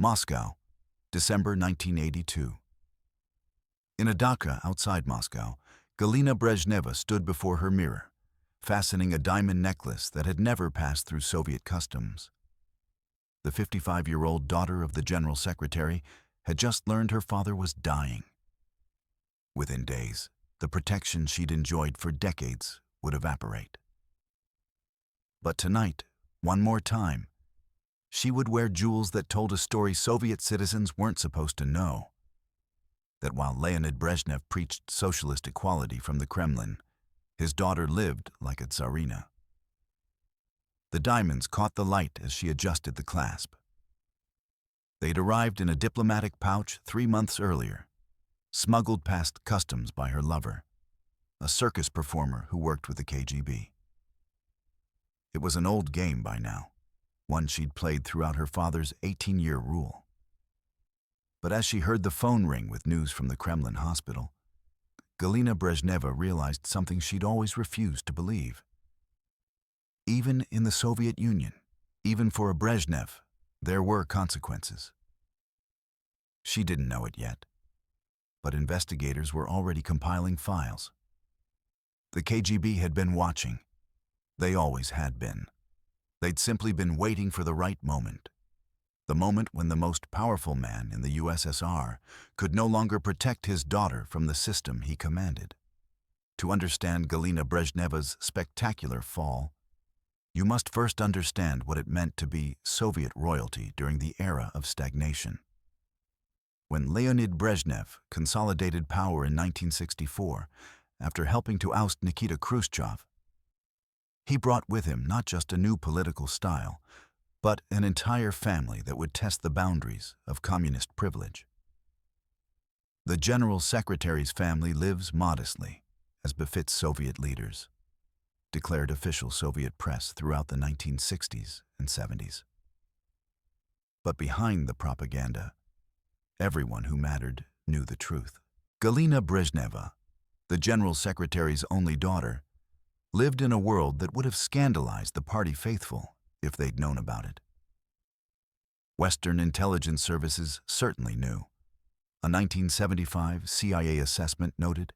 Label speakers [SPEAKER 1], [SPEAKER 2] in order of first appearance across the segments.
[SPEAKER 1] Moscow, December 1982. In a dacha outside Moscow, Galina Brezhneva stood before her mirror, fastening a diamond necklace that had never passed through Soviet customs. The 55-year-old daughter of the General Secretary had just learned her father was dying. Within days, the protection she'd enjoyed for decades would evaporate. But tonight, one more time, she would wear jewels that told a story Soviet citizens weren't supposed to know. That while Leonid Brezhnev preached socialist equality from the Kremlin, his daughter lived like a tsarina. The diamonds caught the light as she adjusted the clasp. They'd arrived in a diplomatic pouch 3 months earlier, smuggled past customs by her lover, a circus performer who worked with the KGB. It was an old game by now, one she'd played throughout her father's 18-year rule. But as she heard the phone ring with news from the Kremlin hospital, Galina Brezhneva realized something she'd always refused to believe. Even in the Soviet Union, even for a Brezhnev, there were consequences. She didn't know it yet, but investigators were already compiling files. The KGB had been watching. They always had been. They'd simply been waiting for the right moment. The moment when the most powerful man in the USSR could no longer protect his daughter from the system he commanded. To understand Galina Brezhneva's spectacular fall, you must first understand what it meant to be Soviet royalty during the era of stagnation. When Leonid Brezhnev consolidated power in 1964, after helping to oust Nikita Khrushchev, he brought with him not just a new political style, but an entire family that would test the boundaries of communist privilege. The General Secretary's family lives modestly, as befits Soviet leaders, declared official Soviet press throughout the 1960s and 70s. But behind the propaganda, everyone who mattered knew the truth. Galina Brezhneva, the General Secretary's only daughter, lived in a world that would have scandalized the party faithful if they'd known about it. Western intelligence services certainly knew. A 1975 CIA assessment noted,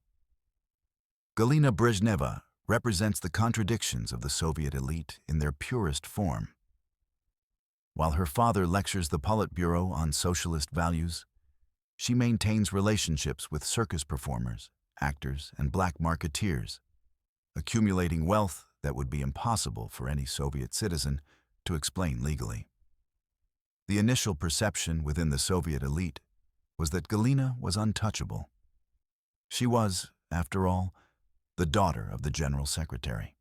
[SPEAKER 1] Galina Brezhneva represents the contradictions of the Soviet elite in their purest form. While her father lectures the Politburo on socialist values, she maintains relationships with circus performers, actors, and black marketeers, accumulating wealth that would be impossible for any Soviet citizen to explain legally. The initial perception within the Soviet elite was that Galina was untouchable. She was, after all, the daughter of the General Secretary.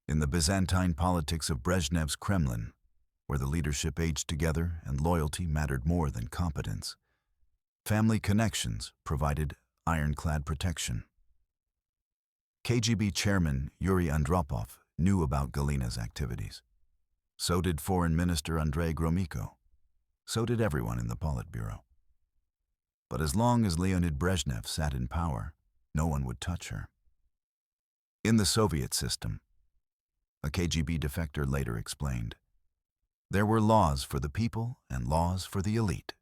[SPEAKER 1] In the Byzantine politics of Brezhnev's Kremlin, where the leadership aged together and loyalty mattered more than competence, family connections provided ironclad protection. KGB chairman Yuri Andropov knew about Galina's activities. So did Foreign Minister Andrei Gromyko. So did everyone in the Politburo. But as long as Leonid Brezhnev sat in power, no one would touch her. In the Soviet system, a KGB defector later explained, there were laws for the people and laws for the elite.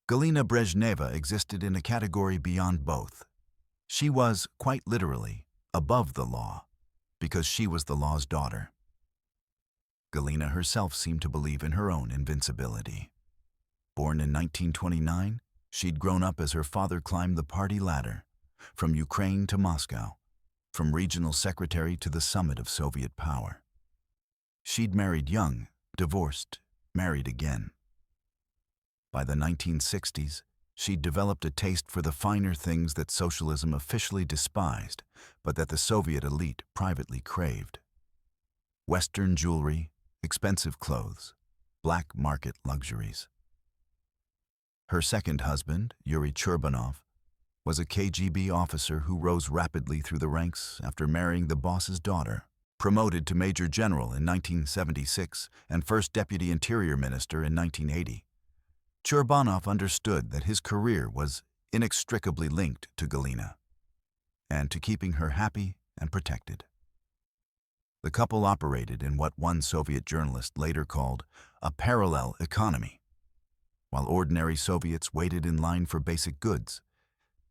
[SPEAKER 1] Galina Brezhneva existed in a category beyond both. She was, quite literally, above the law, because she was the law's daughter. Galina herself seemed to believe in her own invincibility. Born in 1929, she'd grown up as her father climbed the party ladder, from Ukraine to Moscow, from regional secretary to the summit of Soviet power. She'd married young, divorced, married again. By the 1960s, she'd developed a taste for the finer things that socialism officially despised, but that the Soviet elite privately craved. Western jewelry, expensive clothes, black market luxuries. Her second husband, Yuri Churbanov, was a KGB officer who rose rapidly through the ranks after marrying the boss's daughter. Promoted to Major General in 1976 and First Deputy Interior Minister in 1980. Churbanov understood that his career was inextricably linked to Galina and to keeping her happy and protected. The couple operated in what one Soviet journalist later called a parallel economy, While ordinary Soviets waited in line for basic goods,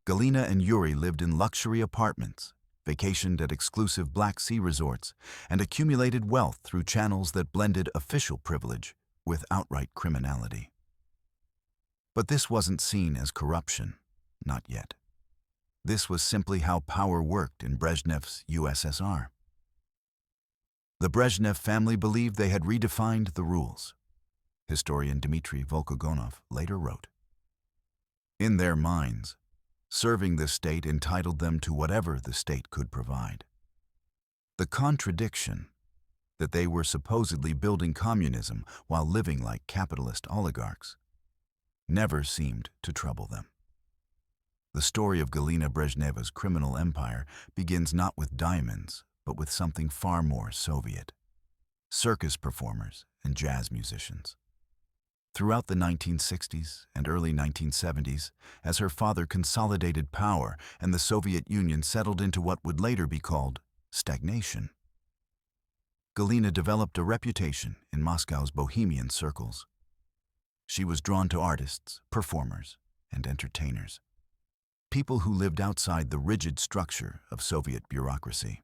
[SPEAKER 1] Galina and Yuri lived in luxury apartments, vacationed at exclusive Black Sea resorts, and accumulated wealth through channels that blended official privilege with outright criminality. But this wasn't seen as corruption, not yet. This was simply how power worked in Brezhnev's USSR. The Brezhnev family believed they had redefined the rules. Historian Dmitry Volkogonov later wrote, "In their minds, serving the state entitled them to whatever the state could provide. The contradiction that they were supposedly building communism while living like capitalist oligarchs never seemed to trouble them." The story of Galina Brezhneva's criminal empire begins not with diamonds, but with something far more Soviet: circus performers and jazz musicians. Throughout the 1960s and early 1970s, as her father consolidated power and the Soviet Union settled into what would later be called stagnation, Galina developed a reputation in Moscow's bohemian circles. She was drawn to artists, performers, and entertainers, people who lived outside the rigid structure of Soviet bureaucracy.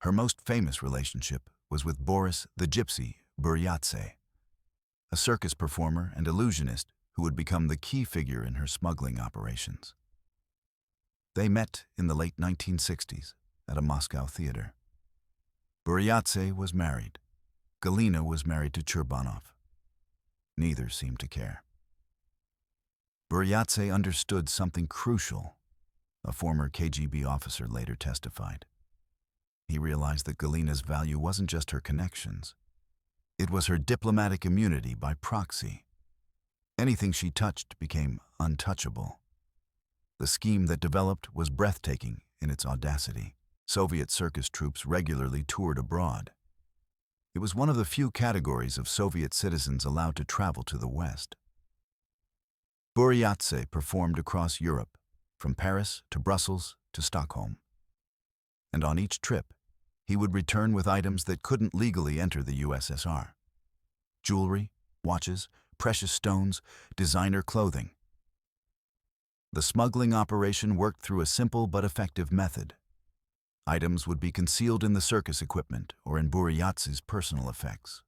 [SPEAKER 1] Her most famous relationship was with Boris the Gypsy Buriatzi, a circus performer and illusionist who would become the key figure in her smuggling operations. They met in the late 1960s at a Moscow theater. Buriatzi was married. Galina was married to Churbanov. Neither seemed to care. Buriatzi understood something crucial, a former KGB officer later testified. He realized that Galina's value wasn't just her connections. It was her diplomatic immunity by proxy. Anything she touched became untouchable. The scheme that developed was breathtaking in its audacity. Soviet circus troupes regularly toured abroad. It was one of the few categories of Soviet citizens allowed to travel to the West. Buriatzi performed across Europe, from Paris to Brussels to Stockholm. And on each trip, he would return with items that couldn't legally enter the USSR. Jewelry, watches, precious stones, designer clothing. The smuggling operation worked through a simple but effective method. Items would be concealed in the circus equipment or in Buriatzi's personal effects.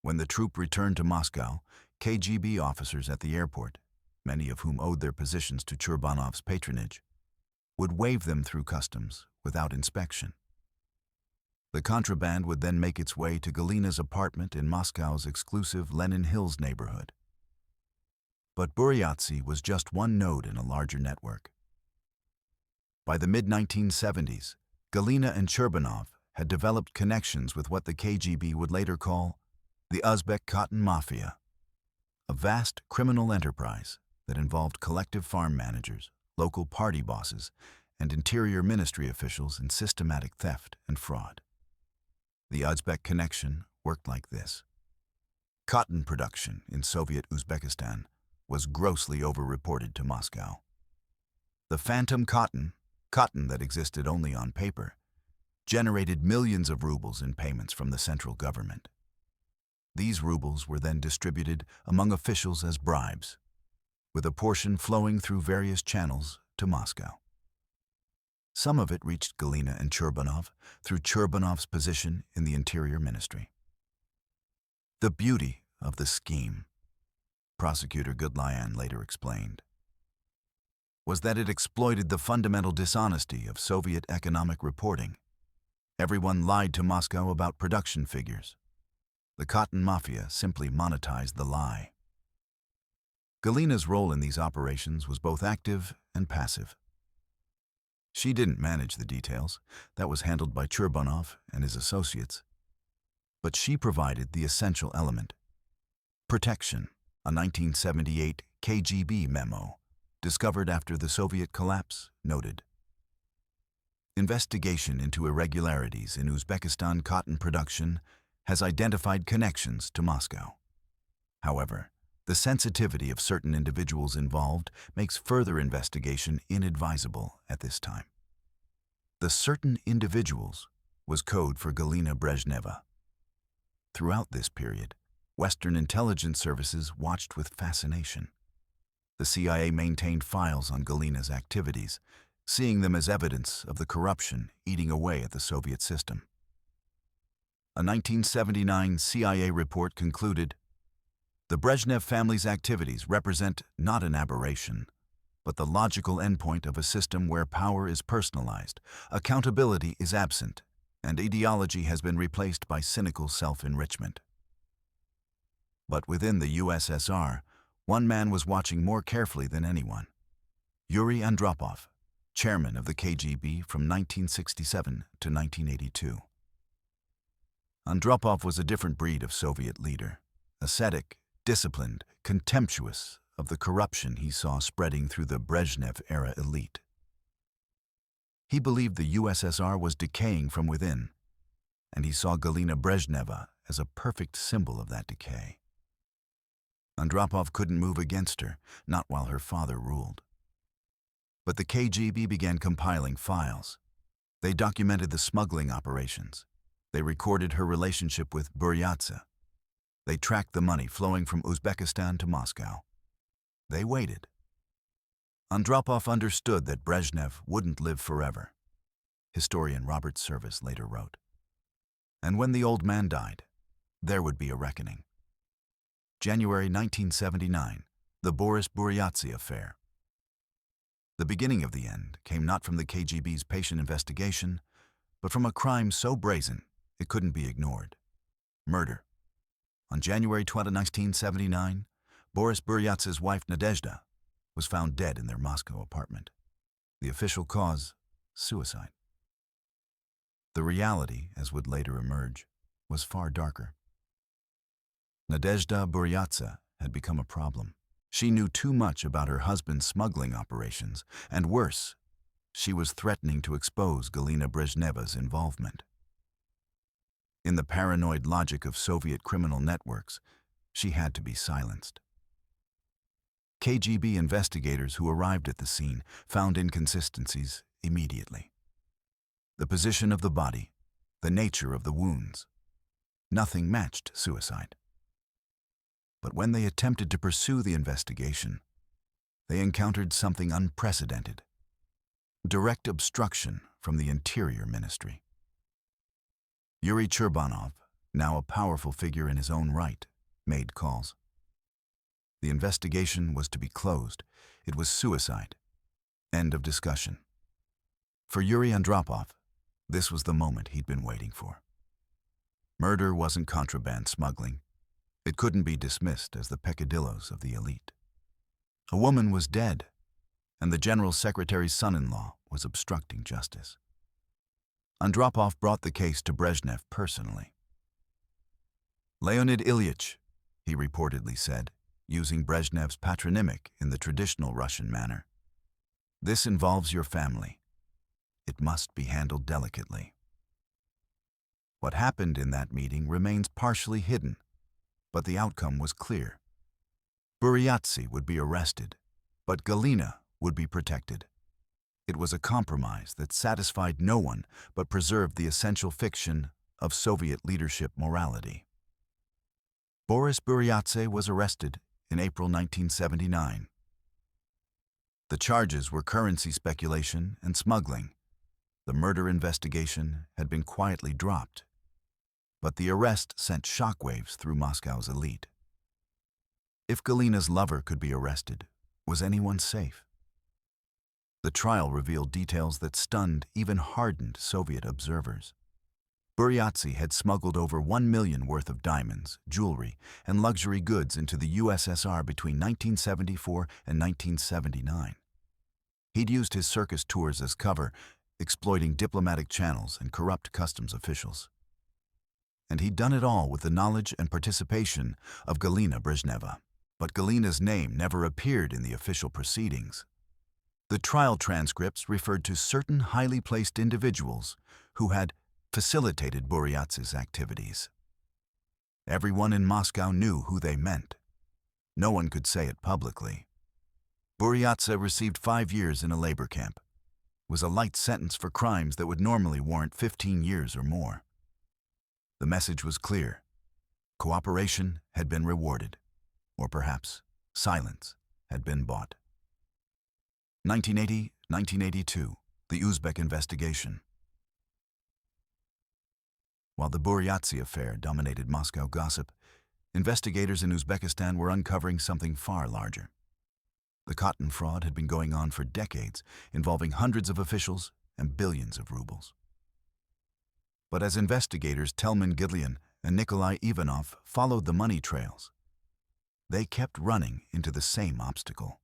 [SPEAKER 1] When the troupe returned to Moscow, KGB officers at the airport, many of whom owed their positions to Churbanov's patronage, would wave them through customs without inspection. The contraband would then make its way to Galina's apartment in Moscow's exclusive Lenin Hills neighborhood. But Buriatzi was just one node in a larger network. By the mid-1970s, Galina and Churbanov had developed connections with what the KGB would later call the Uzbek cotton mafia, a vast criminal enterprise that involved collective farm managers, local party bosses, and interior ministry officials in systematic theft and fraud. The Uzbek connection worked like this. Cotton production in Soviet Uzbekistan was grossly overreported to Moscow. The phantom cotton that existed only on paper, generated millions of rubles in payments from the central government. These rubles were then distributed among officials as bribes, with a portion flowing through various channels to Moscow. Some of it reached Galina and Churbanov through Churbanov's position in the Interior Ministry. The beauty of the scheme, prosecutor Gudlyan later explained, was that it exploited the fundamental dishonesty of Soviet economic reporting. Everyone lied to Moscow about production figures. The cotton mafia simply monetized the lie. Galina's role in these operations was both active and passive. She didn't manage the details. That was handled by Churbanov and his associates. But she provided the essential element: protection, a 1978 KGB memo, discovered after the Soviet collapse, noted. Investigation into irregularities in Uzbekistan cotton production has identified connections to Moscow. However, the sensitivity of certain individuals involved makes further investigation inadvisable at this time. The certain individuals was code for Galina Brezhneva. Throughout this period, Western intelligence services watched with fascination. The CIA maintained files on Galina's activities, seeing them as evidence of the corruption eating away at the Soviet system. A 1979 CIA report concluded, "The Brezhnev family's activities represent not an aberration, but the logical endpoint of a system where power is personalized, accountability is absent, and ideology has been replaced by cynical self-enrichment." But within the USSR, one man was watching more carefully than anyone: Yuri Andropov, chairman of the KGB from 1967 to 1982. Andropov was a different breed of Soviet leader, ascetic, disciplined, contemptuous of the corruption he saw spreading through the Brezhnev-era elite. He believed the USSR was decaying from within, and he saw Galina Brezhneva as a perfect symbol of that decay. Andropov couldn't move against her, not while her father ruled. But the KGB began compiling files. They documented the smuggling operations. They recorded her relationship with Buriatzi. They tracked the money flowing from Uzbekistan to Moscow. They waited. Andropov understood that Brezhnev wouldn't live forever. Historian Robert Service later wrote. And when the old man died, there would be a reckoning. January 1979, the Boris Buriatzi affair. The beginning of the end came not from the KGB's patient investigation, but from a crime so brazen it couldn't be ignored: murder. On January 20, 1979, Boris Buriatzi's wife Nadezhda was found dead in their Moscow apartment. The official cause: suicide. The reality, as would later emerge, was far darker. Nadezhda Buriatzi had become a problem. She knew too much about her husband's smuggling operations, and worse, she was threatening to expose Galina Brezhneva's involvement. In the paranoid logic of Soviet criminal networks, she had to be silenced. KGB investigators who arrived at the scene found inconsistencies immediately. The position of the body, the nature of the wounds. Nothing matched suicide. But when they attempted to pursue the investigation, they encountered something unprecedented: direct obstruction from the Interior Ministry. Yuri Churbanov, now a powerful figure in his own right, made calls. The investigation was to be closed. It was suicide. End of discussion. For Yuri Andropov, this was the moment he'd been waiting for. Murder wasn't contraband smuggling. It couldn't be dismissed as the peccadillos of the elite. A woman was dead, and the General Secretary's son-in-law was obstructing justice. Andropov brought the case to Brezhnev personally. "Leonid Ilyich," he reportedly said, using Brezhnev's patronymic in the traditional Russian manner, "this involves your family. It must be handled delicately." What happened in that meeting remains partially hidden, but the outcome was clear. Buriatzi would be arrested, but Galina would be protected. It was a compromise that satisfied no one but preserved the essential fiction of Soviet leadership morality. Boris Buriatzi was arrested in April 1979. The charges were currency speculation and smuggling. The murder investigation had been quietly dropped, but the arrest sent shockwaves through Moscow's elite. If Galina's lover could be arrested, was anyone safe? The trial revealed details that stunned even hardened Soviet observers. Buriatzi had smuggled over 1 million worth of diamonds, jewelry, and luxury goods into the USSR between 1974 and 1979. He'd used his circus tours as cover, exploiting diplomatic channels and corrupt customs officials. And he'd done it all with the knowledge and participation of Galina Brezhneva. But Galina's name never appeared in the official proceedings. The trial transcripts referred to certain highly placed individuals who had facilitated Buriatzi's activities. Everyone in Moscow knew who they meant. No one could say it publicly. Buriatzi received 5 years in a labor camp. It was a light sentence for crimes that would normally warrant 15 years or more. The message was clear. Cooperation had been rewarded, or perhaps silence had been bought. 1980-1982, the Uzbek investigation. While the Buriatzi affair dominated Moscow gossip, investigators in Uzbekistan were uncovering something far larger. The cotton fraud had been going on for decades, involving hundreds of officials and billions of rubles. But as investigators Telman Gilyan and Nikolai Ivanov followed the money trails, they kept running into the same obstacle: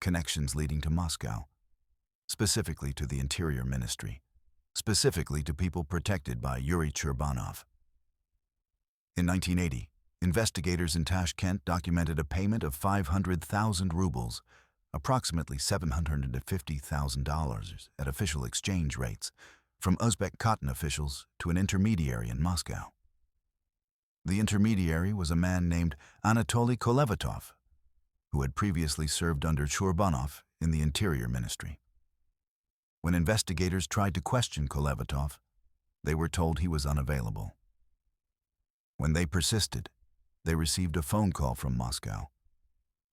[SPEAKER 1] connections leading to Moscow, specifically to the Interior Ministry, specifically to people protected by Yuri Churbanov. In 1980, investigators in Tashkent documented a payment of 500,000 rubles, approximately $750,000 at official exchange rates, from Uzbek cotton officials to an intermediary in Moscow. The intermediary was a man named Anatoly Kolevatov, who had previously served under Churbanov in the Interior Ministry. When investigators tried to question Kolevatov, they were told he was unavailable. When they persisted, they received a phone call from Moscow.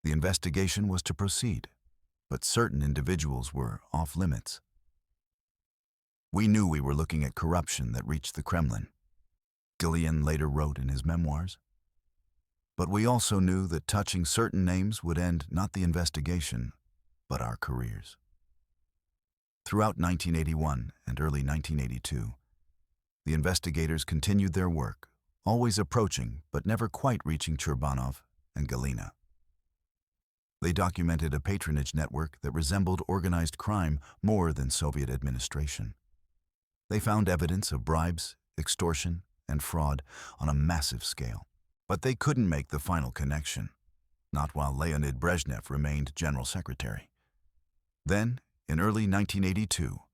[SPEAKER 1] The investigation was to proceed, but certain individuals were off limits. "We knew we were looking at corruption that reached the Kremlin," Gilyan later wrote in his memoirs. "But we also knew that touching certain names would end not the investigation, but our careers." Throughout 1981 and early 1982, the investigators continued their work, always approaching but never quite reaching Churbanov and Galina. They documented a patronage network that resembled organized crime more than Soviet administration. They found evidence of bribes, extortion, and fraud on a massive scale. But they couldn't make the final connection, not while Leonid Brezhnev remained General Secretary. Then, in early 1982,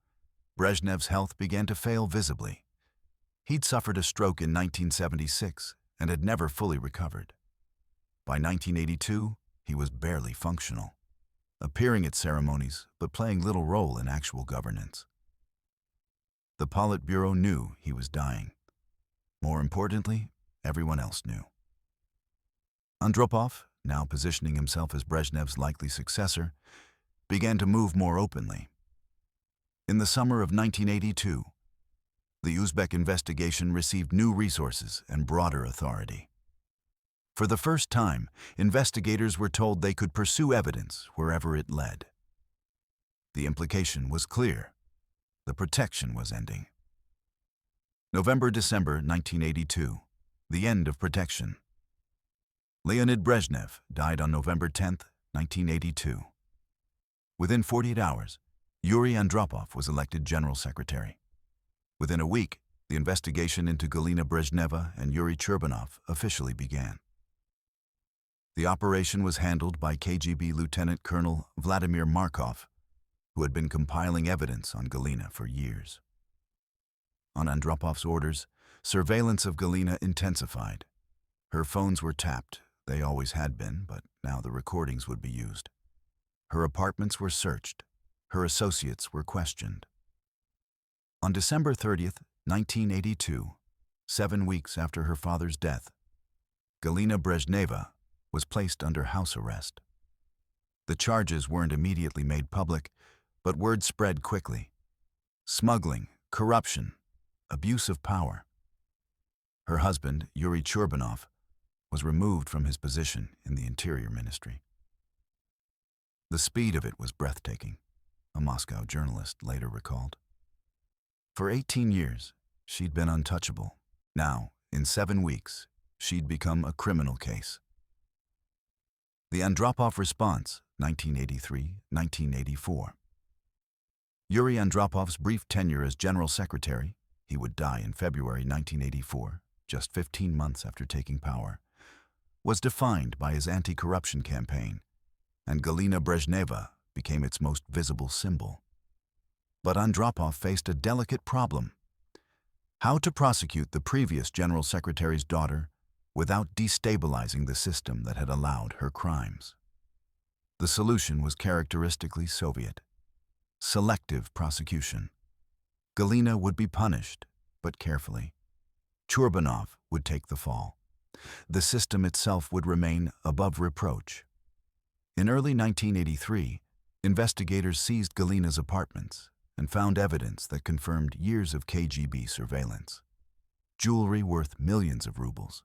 [SPEAKER 1] Brezhnev's health began to fail visibly. He'd suffered a stroke in 1976 and had never fully recovered. By 1982, he was barely functional, appearing at ceremonies but playing little role in actual governance. The Politburo knew he was dying. More importantly, everyone else knew. Andropov, now positioning himself as Brezhnev's likely successor, began to move more openly. In the summer of 1982, the Uzbek investigation received new resources and broader authority. For the first time, investigators were told they could pursue evidence wherever it led. The implication was clear: the protection was ending. November-December 1982, the end of protection. Leonid Brezhnev died on November 10, 1982. Within 48 hours, Yuri Andropov was elected General Secretary. Within a week, the investigation into Galina Brezhneva and Yuri Churbanov officially began. The operation was handled by KGB Lieutenant Colonel Vladimir Markov, who had been compiling evidence on Galina for years. On Andropov's orders, surveillance of Galina intensified. Her phones were tapped. They always had been, but now the recordings would be used. Her apartments were searched. Her associates were questioned. On December 30, 1982, 7 weeks after her father's death, Galina Brezhneva was placed under house arrest. The charges weren't immediately made public, but word spread quickly: smuggling, corruption, abuse of power. Her husband, Yuri Churbanov, was removed from his position in the Interior Ministry. The speed of it was breathtaking, a Moscow journalist later recalled. For 18 years, she'd been untouchable. Now, in 7 weeks, she'd become a criminal case. The Andropov response, 1983-1984. Yuri Andropov's brief tenure as General Secretary — he would die in February 1984, just 15 months after taking power — was defined by his anti-corruption campaign, and Galina Brezhneva became its most visible symbol. But Andropov faced a delicate problem: how to prosecute the previous General Secretary's daughter without destabilizing the system that had allowed her crimes. The solution was characteristically Soviet: selective prosecution. Galina would be punished, but carefully. Churbanov would take the fall. The system itself would remain above reproach. In early 1983, investigators seized Galina's apartments and found evidence that confirmed years of KGB surveillance. Jewelry worth millions of rubles,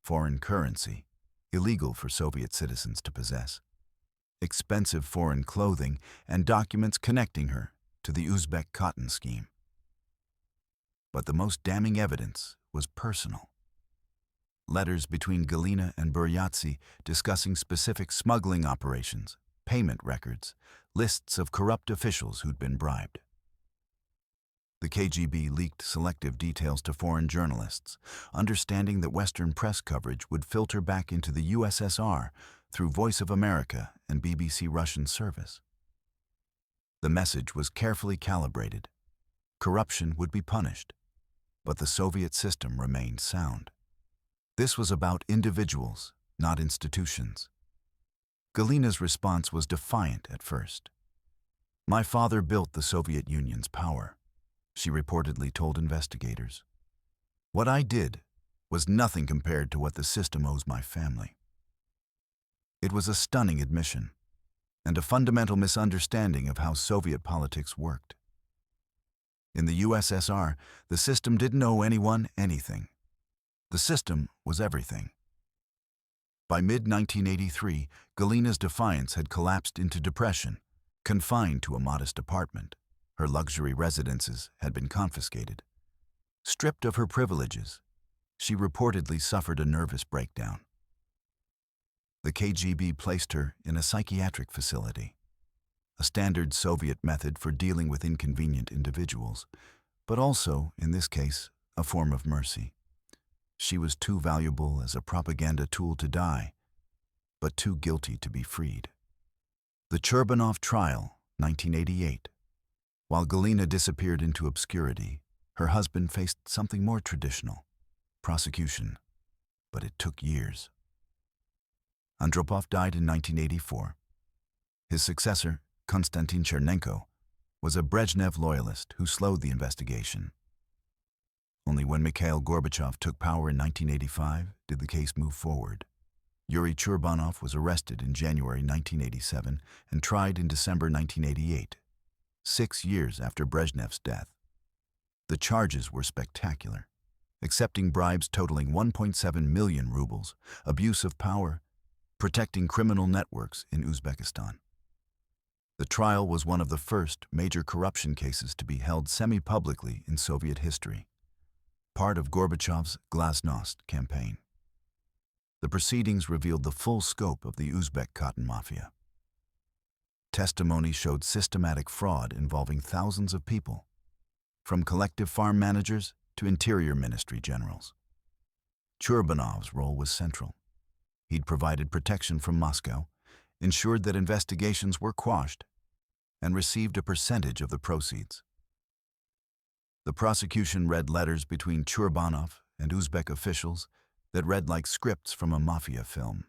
[SPEAKER 1] foreign currency, illegal for Soviet citizens to possess, expensive foreign clothing, and documents connecting her to the Uzbek cotton scheme. But the most damning evidence was personal. Letters between Galina and Buriatzi discussing specific smuggling operations, payment records, lists of corrupt officials who'd been bribed. The KGB leaked selective details to foreign journalists, understanding that Western press coverage would filter back into the USSR through Voice of America and BBC Russian service. The message was carefully calibrated. Corruption would be punished, but the Soviet system remained sound. This was about individuals, not institutions. Galina's response was defiant at first. "My father built the Soviet Union's power," she reportedly told investigators. "What I did was nothing compared to what the system owes my family." It was a stunning admission, and a fundamental misunderstanding of how Soviet politics worked. In the USSR, the system didn't owe anyone anything. The system was everything. By mid-1983, Galina's defiance had collapsed into depression, confined to a modest apartment. Her luxury residences had been confiscated. Stripped of her privileges, she reportedly suffered a nervous breakdown. The KGB placed her in a psychiatric facility, a standard Soviet method for dealing with inconvenient individuals, but also, in this case, a form of mercy. She was too valuable as a propaganda tool to die, but too guilty to be freed. The Churbanov trial, 1988. While Galina disappeared into obscurity, her husband faced something more traditional, prosecution, but it took years. Andropov died in 1984. His successor, Konstantin Chernenko, was a Brezhnev loyalist who slowed the investigation. Only when Mikhail Gorbachev took power in 1985 did the case move forward. Yuri Churbanov was arrested in January 1987 and tried in December 1988, 6 years after Brezhnev's death. The charges were spectacular: accepting bribes totaling 1.7 million rubles, abuse of power, protecting criminal networks in Uzbekistan. The trial was one of the first major corruption cases to be held semi-publicly in Soviet history, part of Gorbachev's Glasnost campaign. The proceedings revealed the full scope of the Uzbek cotton mafia. Testimony showed systematic fraud involving thousands of people, from collective farm managers to interior ministry generals. Churbanov's role was central. He'd provided protection from Moscow, ensured that investigations were quashed, and received a percentage of the proceeds. The prosecution read letters between Churbanov and Uzbek officials that read like scripts from a mafia film.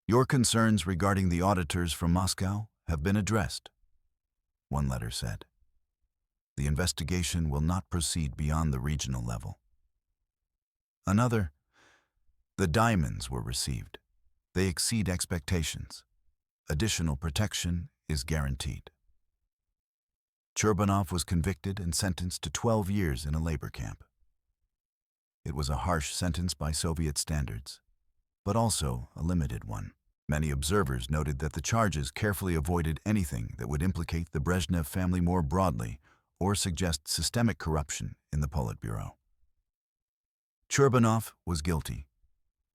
[SPEAKER 1] "Your concerns regarding the auditors from Moscow have been addressed," one letter said. "The investigation will not proceed beyond the regional level." Another, "The diamonds were received. They exceed expectations. Additional protection is guaranteed." Churbanov was convicted and sentenced to 12 years in a labor camp. It was a harsh sentence by Soviet standards, but also a limited one. Many observers noted that the charges carefully avoided anything that would implicate the Brezhnev family more broadly or suggest systemic corruption in the Politburo. Churbanov was guilty.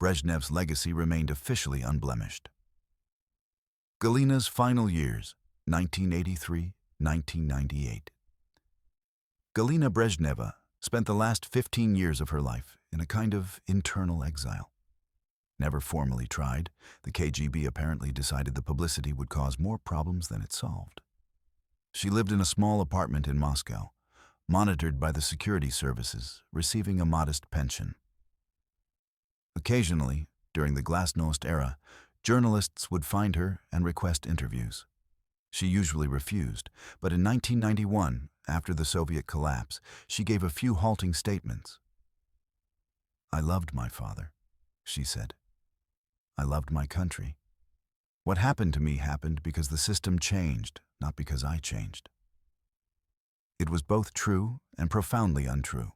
[SPEAKER 1] Brezhnev's legacy remained officially unblemished. Galina's final years, 1983-1998. Galina Brezhneva spent the last 15 years of her life in a kind of internal exile. Never formally tried, the KGB apparently decided the publicity would cause more problems than it solved. She lived in a small apartment in Moscow, monitored by the security services, receiving a modest pension. Occasionally, during the Glasnost era, journalists would find her and request interviews. She usually refused, but in 1991, after the Soviet collapse, she gave a few halting statements. "I loved my father," she said. "I loved my country. What happened to me happened because the system changed, not because I changed." It was both true and profoundly untrue.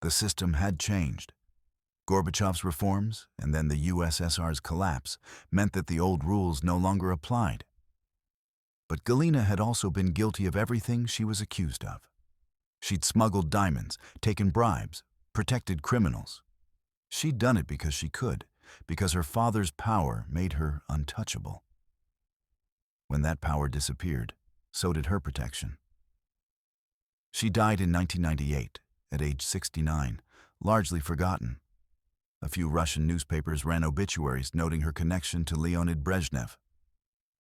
[SPEAKER 1] The system had changed. Gorbachev's reforms and then the USSR's collapse meant that the old rules no longer applied. But Galina had also been guilty of everything she was accused of. She'd smuggled diamonds, taken bribes, protected criminals. She'd done it because she could, because her father's power made her untouchable. When that power disappeared, so did her protection. She died in 1998, at age 69, largely forgotten. A few Russian newspapers ran obituaries noting her connection to Leonid Brezhnev.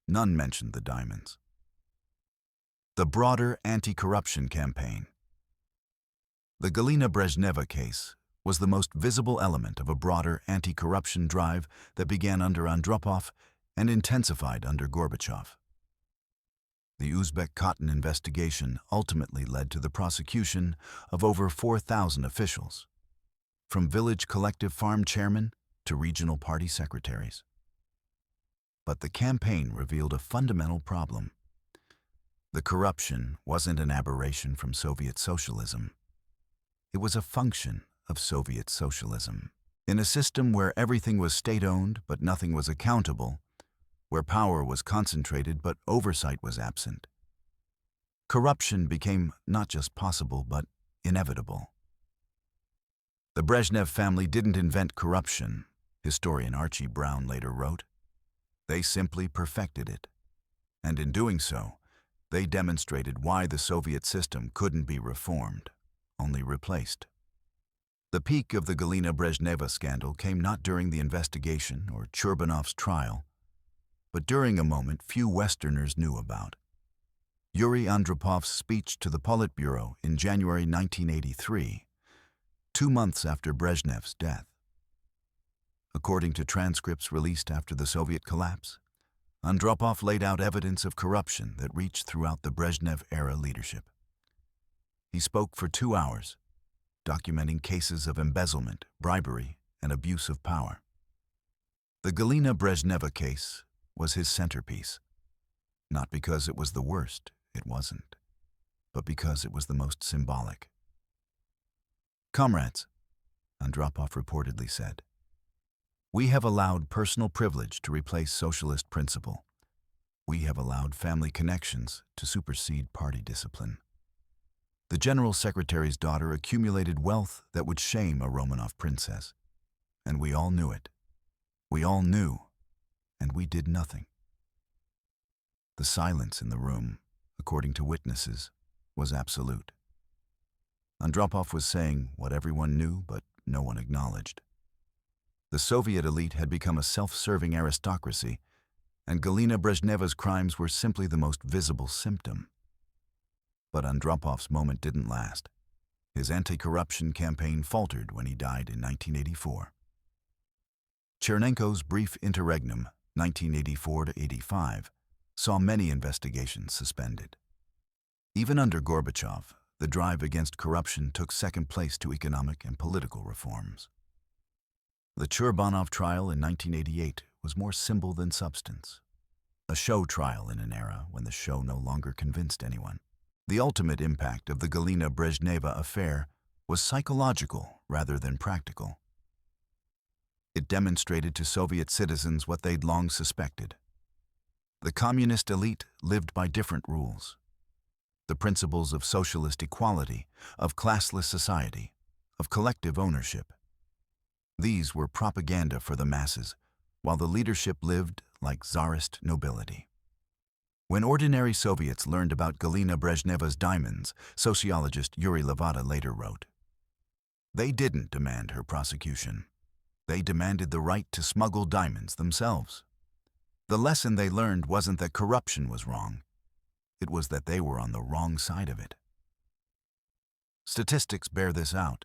[SPEAKER 1] None mentioned the diamonds. The broader anti-corruption campaign. The Galina Brezhneva case was the most visible element of a broader anti-corruption drive that began under Andropov and intensified under Gorbachev. The Uzbek cotton investigation ultimately led to the prosecution of over 4,000 officials, from village collective farm chairmen to regional party secretaries. But the campaign revealed a fundamental problem. The corruption wasn't an aberration from Soviet socialism. It was a function of Soviet socialism. In a system where everything was state-owned but nothing was accountable, where power was concentrated but oversight was absent, corruption became not just possible but inevitable. The Brezhnev family didn't invent corruption, historian Archie Brown later wrote. They simply perfected it. And in doing so, they demonstrated why the Soviet system couldn't be reformed, only replaced. The peak of the Galina Brezhneva scandal came not during the investigation or Churbanov's trial, but during a moment few Westerners knew about. Yuri Andropov's speech to the Politburo in January 1983, 2 months after Brezhnev's death. According to transcripts released after the Soviet collapse, Andropov laid out evidence of corruption that reached throughout the Brezhnev-era leadership. He spoke for 2 hours, documenting cases of embezzlement, bribery, and abuse of power. The Galina Brezhneva case was his centerpiece, not because it was the worst, it wasn't, but because it was the most symbolic. "Comrades," Andropov reportedly said, "we have allowed personal privilege to replace socialist principle. We have allowed family connections to supersede party discipline. The General Secretary's daughter accumulated wealth that would shame a Romanov princess, and we all knew it. We all knew, and we did nothing." The silence in the room, according to witnesses, was absolute. Andropov was saying what everyone knew but no one acknowledged. The Soviet elite had become a self-serving aristocracy, and Galina Brezhneva's crimes were simply the most visible symptom. But Andropov's moment didn't last. His anti-corruption campaign faltered when he died in 1984. Chernenko's brief interregnum, 1984–85, saw many investigations suspended. Even under Gorbachev, the drive against corruption took second place to economic and political reforms. The Churbanov trial in 1988 was more symbol than substance. A show trial in an era when the show no longer convinced anyone. The ultimate impact of the Galina Brezhneva affair was psychological rather than practical. It demonstrated to Soviet citizens what they'd long suspected. The communist elite lived by different rules. The principles of socialist equality, of classless society, of collective ownership. These were propaganda for the masses, while the leadership lived like czarist nobility. When ordinary Soviets learned about Galina Brezhneva's diamonds, sociologist Yuri Levada later wrote, "They didn't demand her prosecution. They demanded the right to smuggle diamonds themselves. The lesson they learned wasn't that corruption was wrong. It was that they were on the wrong side of it." Statistics bear this out.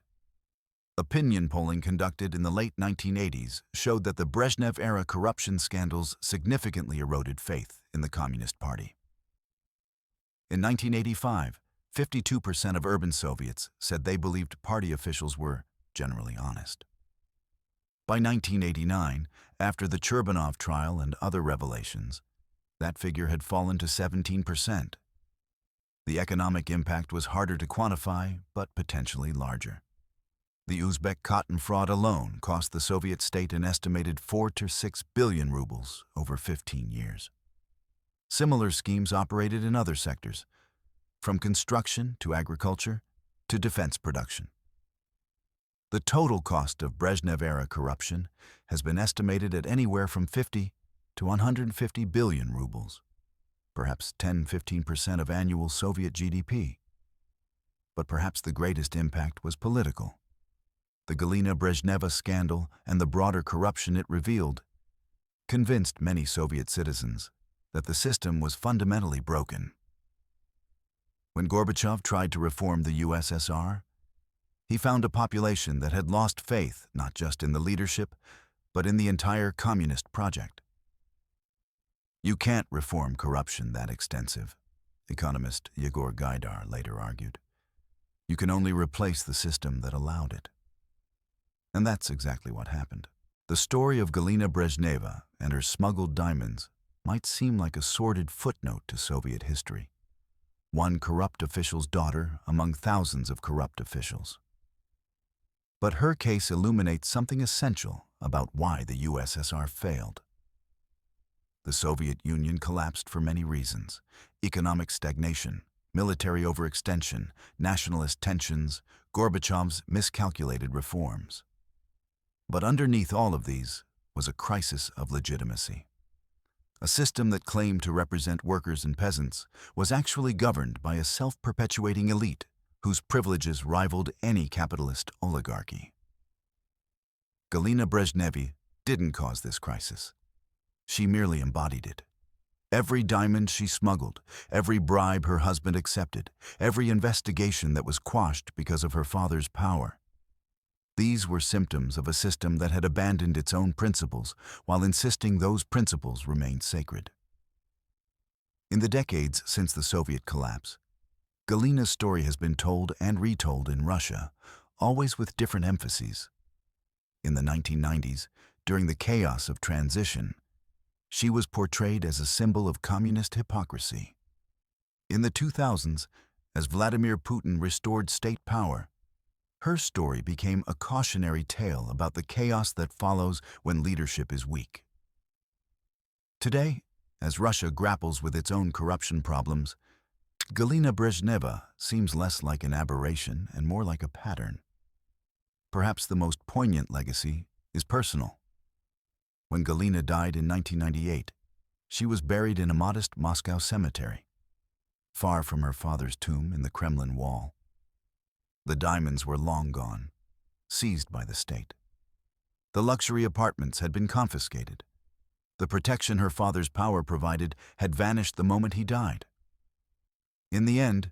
[SPEAKER 1] Opinion polling conducted in the late 1980s showed that the Brezhnev-era corruption scandals significantly eroded faith in the Communist Party. In 1985, 52% of urban Soviets said they believed party officials were generally honest. By 1989, after the Churbanov trial and other revelations, that figure had fallen to 17%. The economic impact was harder to quantify, but potentially larger. The Uzbek cotton fraud alone cost the Soviet state an estimated 4 to 6 billion rubles over 15 years. Similar schemes operated in other sectors, from construction to agriculture to defense production. The total cost of Brezhnev-era corruption has been estimated at anywhere from 50 to 150 billion rubles, perhaps 10–15% of annual Soviet GDP. But perhaps the greatest impact was political. The Galina Brezhneva scandal and the broader corruption it revealed convinced many Soviet citizens that the system was fundamentally broken. When Gorbachev tried to reform the USSR, he found a population that had lost faith not just in the leadership, but in the entire communist project. You can't reform corruption that extensive, economist Yegor Gaidar later argued. You can only replace the system that allowed it. And that's exactly what happened. The story of Galina Brezhneva and her smuggled diamonds might seem like a sordid footnote to Soviet history. One corrupt official's daughter among thousands of corrupt officials. But her case illuminates something essential about why the USSR failed. The Soviet Union collapsed for many reasons: economic stagnation, military overextension, nationalist tensions, Gorbachev's miscalculated reforms. But underneath all of these was a crisis of legitimacy. A system that claimed to represent workers and peasants was actually governed by a self-perpetuating elite whose privileges rivaled any capitalist oligarchy. Galina Brezhneva didn't cause this crisis. She merely embodied it. Every diamond she smuggled, every bribe her husband accepted, every investigation that was quashed because of her father's power. These were symptoms of a system that had abandoned its own principles while insisting those principles remained sacred. In the decades since the Soviet collapse, Galina's story has been told and retold in Russia, always with different emphases. In the 1990s, during the chaos of transition, she was portrayed as a symbol of communist hypocrisy. In the 2000s, as Vladimir Putin restored state power, her story became a cautionary tale about the chaos that follows when leadership is weak. Today, as Russia grapples with its own corruption problems, Galina Brezhneva seems less like an aberration and more like a pattern. Perhaps the most poignant legacy is personal. When Galina died in 1998, she was buried in a modest Moscow cemetery, far from her father's tomb in the Kremlin wall. The diamonds were long gone, seized by the state. The luxury apartments had been confiscated. The protection her father's power provided had vanished the moment he died. In the end,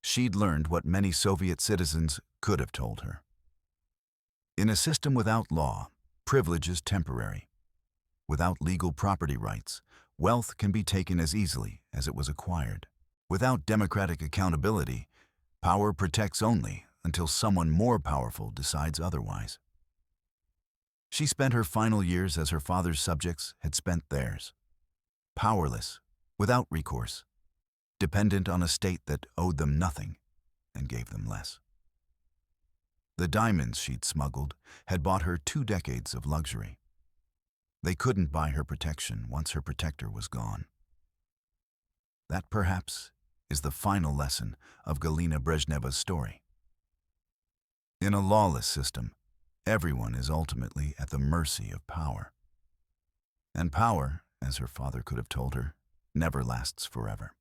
[SPEAKER 1] she'd learned what many Soviet citizens could have told her. In a system without law, privilege is temporary. Without legal property rights, wealth can be taken as easily as it was acquired. Without democratic accountability, power protects only until someone more powerful decides otherwise. She spent her final years as her father's subjects had spent theirs. Powerless, without recourse, dependent on a state that owed them nothing and gave them less. The diamonds she'd smuggled had bought her 2 decades of luxury. They couldn't buy her protection once her protector was gone. That, perhaps, is the final lesson of Galina Brezhneva's story. In a lawless system, everyone is ultimately at the mercy of power. And power, as her father could have told her, never lasts forever.